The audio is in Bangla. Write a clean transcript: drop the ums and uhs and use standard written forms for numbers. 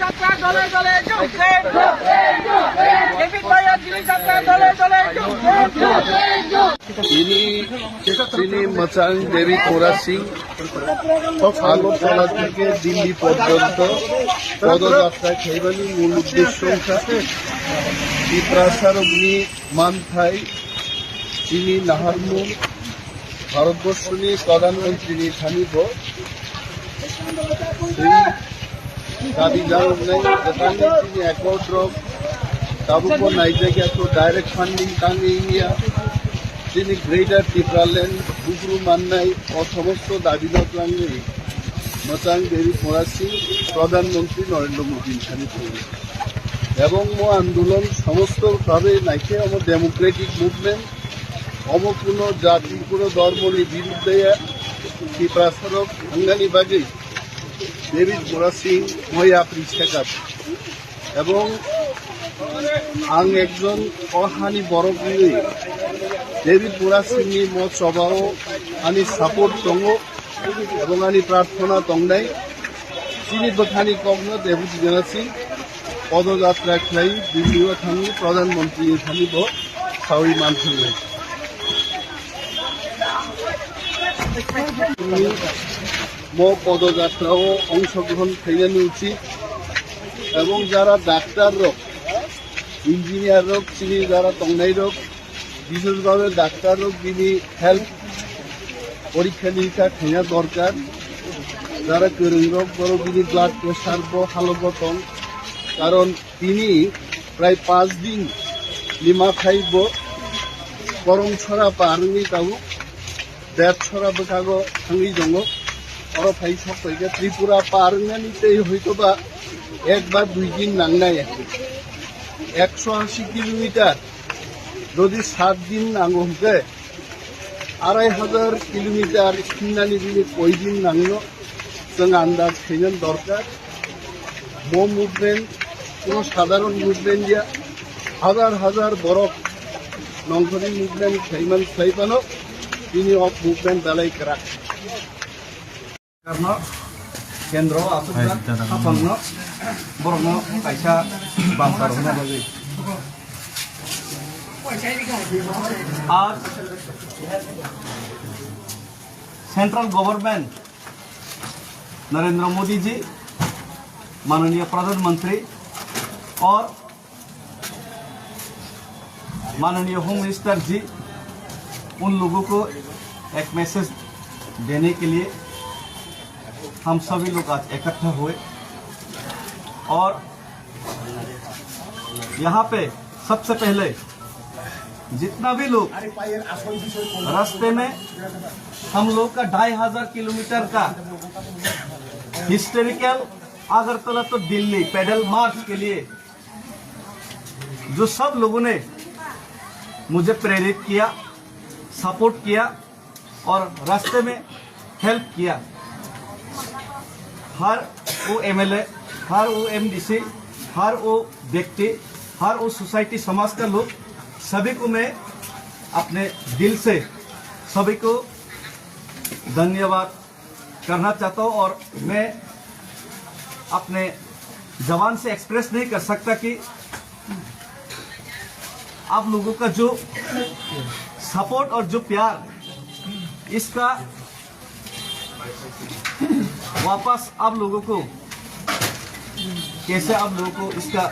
যাত্রা দলে দলে চলছে ডেভিড ভাইয়ের দিল্লি যাত্রা দলে দলে তিনি মচাং ডেভিড মোরা সিং আগরতলা থেকে দিল্লি পর্যন্ত পদযাত্রা খেইবানি মূল উদ্দেশ্য হিসাবে পিপ্রাসার অগ্নি মানথাই চিনি নাহারমু ভারতবর্ষনি প্রধানমন্ত্রী থানিব দাবি জানাই তিনি একত্র তাবুকো নাইজাকিয়া তো ডাইরেক্ট ফান্ডিং টাঙ্গিয়া তিনি গ্রেটার ত্রিপুরাল্যান্ড বুকরু মান্নাই ও সমস্ত দাবি নকলাঙ্গে মচাং ডেভিড মোরা সিং প্রধানমন্ত্রী নরেন্দ্র মোদী খানি এবং মো আন্দোলন সমস্তভাবে নাইকে আমার ডেমোক্রেটিক মুভমেন্ট অম কোনো জাতি কোনো ধর্মনি বিরুদ্ধে ত্রিপুরাসরক অঙ্গানি বাগে ডেভিড মোরা সিং মই আপনি শেখাব এবং आं एकजन अहानि बर'गिरि डेभिड मोरा सिंनि मत सभाव आंनि सापर्ट दङ এবং आंनि प्रार्थना दंनाय चिनि बखानि कग्न डेभिड मोरा सिं पदयात्रा खालाय दिल्लीयाव थाङो प्रधानमन्त्री थानिब सावि मानथोंलाय मो पदयात्राव अंशग्रहण खालामनो उचित এবং যারা ডাক্তার রোগ ইঞ্জিনিয়ার রোগ চিনি যারা তংনাই রোগ বিশেষভাবে ডাক্তার রোগ যিনি হেলথ পরীক্ষা নিরীক্ষা খেয়া দরকার যারা গোরং রোগ বড় যিনি ব্লাড প্রেশার হালগতং কারণ তিনি প্রায় 5 দিন লিমা খাইব গরম ছড়া পারনি তাও ব্যাট ছড়া বোকাগো থাঙ্গি দङ অর ফাই সব হইগে ত্রিপুরা পারনানিতেই হয়তোবা একবার 2 দিন নাংনাই 180 কিলোমিটার যদি 7 দিন নাঙ্গো হতে 2500 কিলোমিটার কিনানি দিনে কই দিন নাংনো जों আন্দাজ খেলেন দরকার মো মুভমেন্ট কোনো সাধারণ মুভমেন্ট দিয়া হাজার হাজার বরফ নংখনি মুভমেন্ট খাইমান খাইপানো তিনি অফ মুভমেন্ট দালাই করা কারণ केन्द्र आसुग्रा खाफांनो बर'नो कायसा बांसार होना बागै आज सेंट्रल गवर्नमेंट नरेंद्र मोदी जी माननीय प्रधानमंत्री और माननीय होम मिनिस्टर जी उन लोगों को एक मैसेज देने के लिए हम सभी लोग आज इकट्ठा हुए और यहाँ पे सबसे पहले जितना भी लोग रास्ते में हम लोग का 2500 किलोमीटर का हिस्टोरिकल अगरतला तो दिल्ली पैदल मार्च के लिए जो सब लोगों ने मुझे प्रेरित किया सपोर्ट किया और रास्ते में हेल्प किया हर वो एमएलए हर वो एमडीसी हर वो व्यक्ति हर वो सोसाइटी समाज का लोग सभी को मैं अपने दिल से सभी को धन्यवाद करना चाहता हूँ और मैं अपने जबान से एक्सप्रेस नहीं कर सकता कि आप लोगों का जो सपोर्ट और जो प्यार इसका वापस आप लोगों को कैसे आप लोगों को इसका